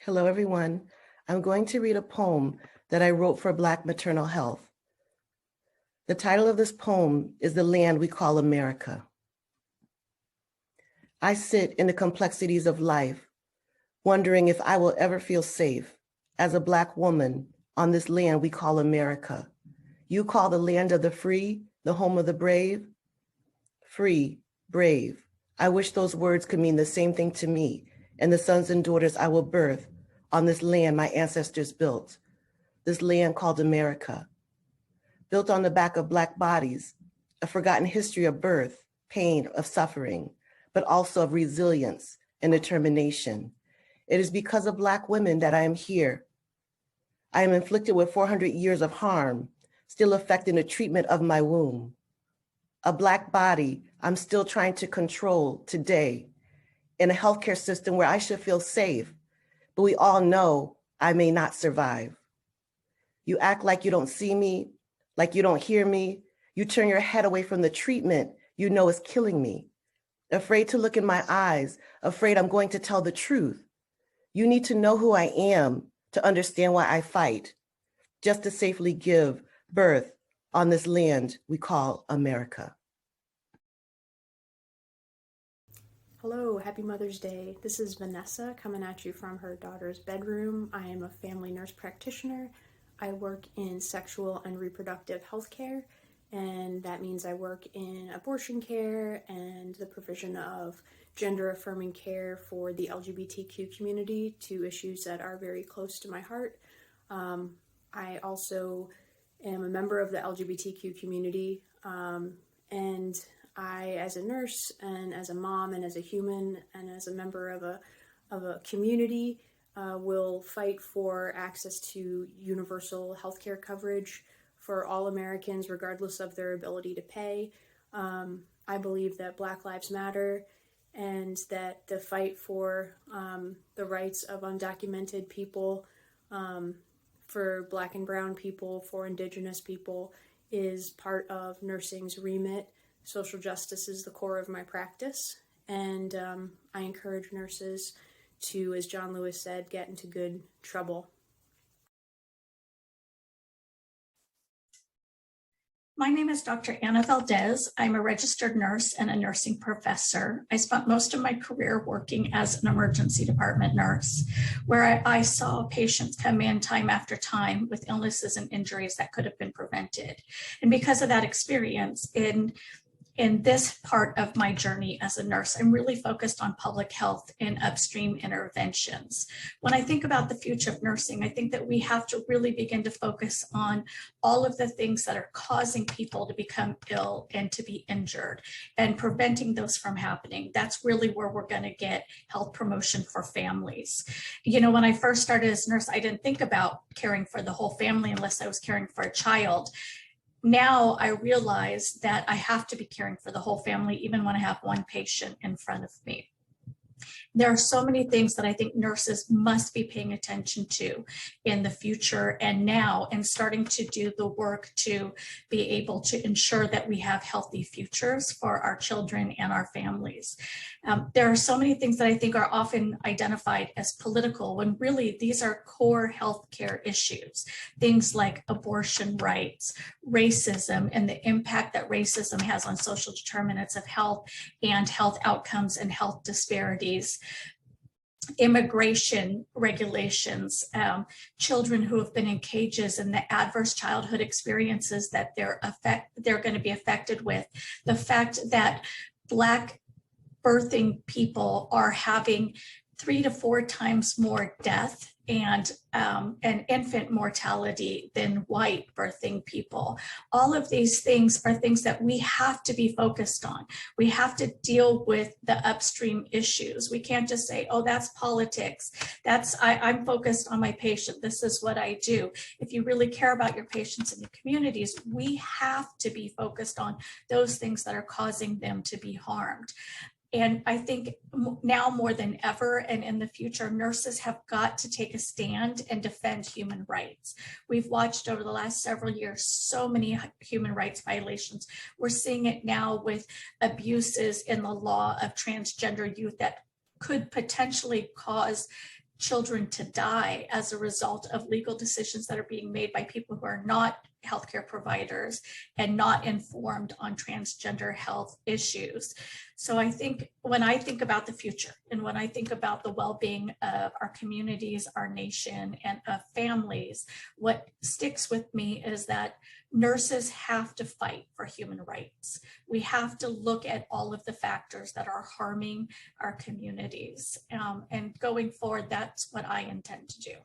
Hello, everyone. I'm going to read a poem that I wrote for Black maternal health. The title of this poem is The Land We Call America. I sit in the complexities of life, wondering if I will ever feel safe as a Black woman on this land we call America. You call the land of the free, the home of the brave? Free, brave. I wish those words could mean the same thing to me and the sons and daughters I will birth on this land my ancestors built, this land called America. Built on the back of Black bodies, a forgotten history of birth, pain, of suffering, but also of resilience and determination. It is because of Black women that I am here. I am inflicted with 400 years of harm, still affecting the treatment of my womb. A Black body I'm still trying to control today in a healthcare system where I should feel safe, but we all know I may not survive. You act like you don't see me, like you don't hear me. You turn your head away from the treatment you know is killing me. Afraid to look in my eyes, afraid I'm going to tell the truth. You need to know who I am to understand why I fight, just to safely give birth on this land we call America. Hello, happy Mother's Day. This is Vanessa coming at you from her daughter's bedroom. I am a family nurse practitioner. I work in sexual and reproductive health care, and that means I work in abortion care and the provision of gender-affirming care for the LGBTQ community, two issues that are very close to my heart. I also am a member of the LGBTQ community, and I, as a nurse and as a mom and as a human and as a member of a community, will fight for access to universal healthcare coverage for all Americans, regardless of their ability to pay. I believe that Black Lives Matter and that the fight for the rights of undocumented people, for Black and Brown people, for Indigenous people, is part of nursing's remit. Social justice is the core of my practice, and I encourage nurses to, as John Lewis said, get into good trouble. My name is Dr. Anna Valdez. I'm a registered nurse and a nursing professor. I spent most of my career working as an emergency department nurse, where I saw patients come in time after time with illnesses and injuries that could have been prevented. And because of that experience, in this part of my journey as a nurse, I'm really focused on public health and upstream interventions. When I think about the future of nursing, I think that we have to really begin to focus on all of the things that are causing people to become ill and to be injured and preventing those from happening. That's really where we're going to get health promotion for families. You know, when I first started as a nurse, I didn't think about caring for the whole family unless I was caring for a child. Now I realize that I have to be caring for the whole family, even when I have one patient in front of me. There are so many things that I think nurses must be paying attention to in the future and now, and starting to do the work to be able to ensure that we have healthy futures for our children and our families. There are so many things that I think are often identified as political when really these are core healthcare issues. Things like abortion rights, racism, and the impact that racism has on social determinants of health and health outcomes and health disparities. Immigration regulations, children who have been in cages and the adverse childhood experiences that they're going to be affected with, the fact that Black birthing people are having 3 to 4 times more death and infant mortality than white birthing people. All of these things are things that we have to be focused on. We have to deal with the upstream issues. We can't just say, oh, that's politics. I'm focused on my patient. This is what I do. If you really care about your patients and your communities, we have to be focused on those things that are causing them to be harmed. And I think now more than ever and in the future, nurses have got to take a stand and defend human rights. We've watched over the last several years so many human rights violations. We're seeing it now with abuses in the law of transgender youth that could potentially cause children to die as a result of legal decisions that are being made by people who are not healthcare providers and not informed on transgender health issues. So I think when I think about the future and when I think about the well-being of our communities, our nation, and of families, what sticks with me is that nurses have to fight for human rights. We have to look at all of the factors that are harming our communities. And going forward, that's what I intend to do.